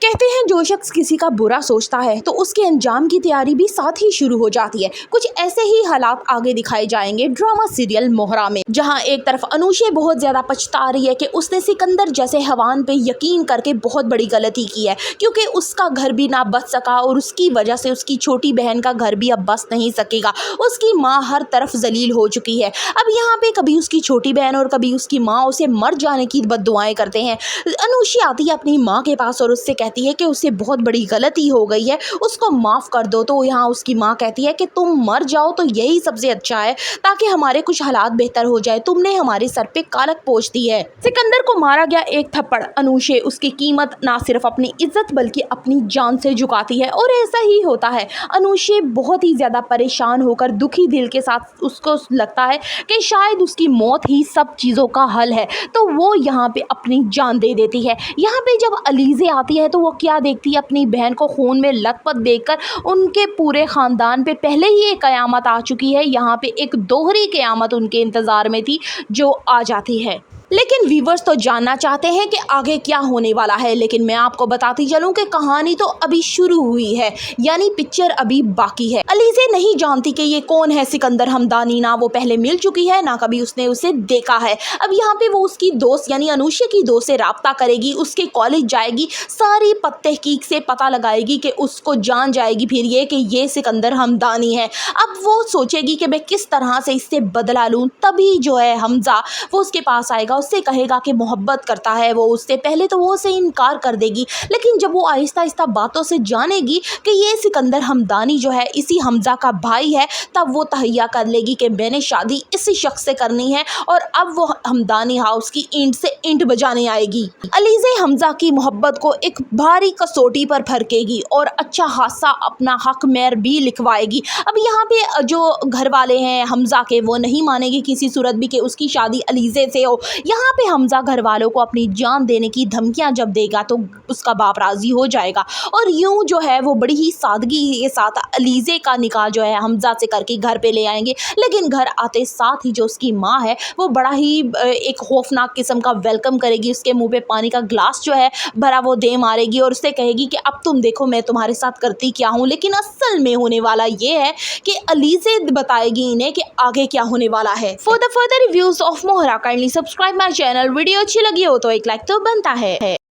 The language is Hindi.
कहते हैं जो शख्स किसी का बुरा सोचता है तो उसके अंजाम की तैयारी भी साथ ही शुरू हो जाती है। कुछ ऐसे ही हालात आगे दिखाए जाएंगे ड्रामा सीरियल मोहरा में, जहां एक तरफ अनुषे बहुत ज्यादा पछता रही है कि उसने सिकंदर जैसे हवान पे यकीन करके बहुत बड़ी गलती की है, क्योंकि उसका घर भी ना बच सका और उसकी वजह से उसकी छोटी बहन का घर भी अब बच नहीं सकेगा। उसकी माँ हर तरफ जलील हो चुकी है। अब यहाँ पे कभी उसकी छोटी बहन और कभी उसकी माँ उसे मर जाने की बद्दुआएं करते हैं। अनुषे आती है अपनी माँ के पास और उससे कहती है कि उससे बहुत बड़ी गलती हो गई है, उसको माफ़ कर दो। तो यहाँ उसकी माँ कहती है कि तुम मर जाओ तो यही सबसे अच्छा है, ताकि हमारे कुछ हालात बेहतर हो जाए। तुमने हमारे सर पे कालक पोंछ दी है। सिकंदर को मारा गया एक थप्पड़ अनुषे उसकी कीमत ना सिर्फ अपनी इज्जत बल्कि अपनी जान से झुकाती है, और ऐसा ही होता है। अनुषे बहुत ही ज़्यादा परेशान होकर दुखी दिल के साथ उसको लगता है कि शायद उसकी मौत ही सब चीज़ों का हल है, तो वो यहाँ पे अपनी जान दे देती है। यहाँ पे जब अलीज़े आती है तो वो क्या देखती है, अपनी बहन को खून में लथपथ देखकर उनके पूरे ख़ानदान पे पहले ही एक क़यामत आ चुकी है। यहाँ पे एक दोहरी क़यामत उनके इंतज़ार में थी जो आ जाती है। लेकिन व्यूवर्स तो जानना चाहते हैं कि आगे क्या होने वाला है, लेकिन मैं आपको बताती चलूं कि कहानी तो अभी शुरू हुई है, यानी पिक्चर अभी बाकी है। अलीज़े नहीं जानती कि ये कौन है सिकंदर हमदानी, ना वो पहले मिल चुकी है ना कभी उसने उसे देखा है। अब यहाँ पे वो उसकी दोस्त यानी अनुषे की दोस्त से राब्ता करेगी, उसके कॉलेज जाएगी, सारी तहकीक से पता लगाएगी कि उसको जान जाएगी फिर ये कि ये सिकंदर हमदानी है। अब वो सोचेगी कि मैं किस तरह से इससे बदला लूँ। तभी जो है हमजा वो उसके पास आएगा, उससे कहेगा कि मोहब्बत करता है वो उससे। पहले तो वो उसे इनकार कर देगी, लेकिन जब वो आहिस्ता आहिस्ता बातों से जानेगी कि ये सिकंदर हमदानी जो है इसी हमजा का भाई है, तब वो तहैया कर लेगी कि मैंने शादी इसी शख्स से करनी है, और अब वो हमदानी हाउस की ईंट से ईंट बजाने आएगी। अलीज़े हमजा की मोहब्बत को एक भारी कसौटी पर फरकेगी और अच्छा खासा अपना हक मैर भी लिखवाएगी। अब यहाँ पे जो घर वाले हैं हमजा के, वो नहीं मानेंगे किसी सूरत भी कि उसकी शादी अलीज़े से हो। यहाँ पे हमजा घर वालों को अपनी जान देने की धमकियां जब देगा तो उसका बाप राजी हो जाएगा, और यूं जो है वो बड़ी ही सादगी के साथ अलीज़े का निकाह जो है हमजा से करके घर पे ले आएंगे। लेकिन घर आते साथ ही जो उसकी माँ है वो बड़ा ही एक खौफनाक किस्म का वेलकम करेगी। उसके मुंह पे पानी का ग्लास जो है भरा वो दे मारेगी और उससे कहेगी कि अब तुम देखो मैं तुम्हारे साथ करती क्या हूँ। लेकिन असल में होने वाला ये है कि अलीज़े बताएगी इन्हें कि आगे क्या होने वाला है। For the further reviews of Mohra kindly subscribe my channel. Video अच्छी लगी हो तो एक लाइक तो बनता है।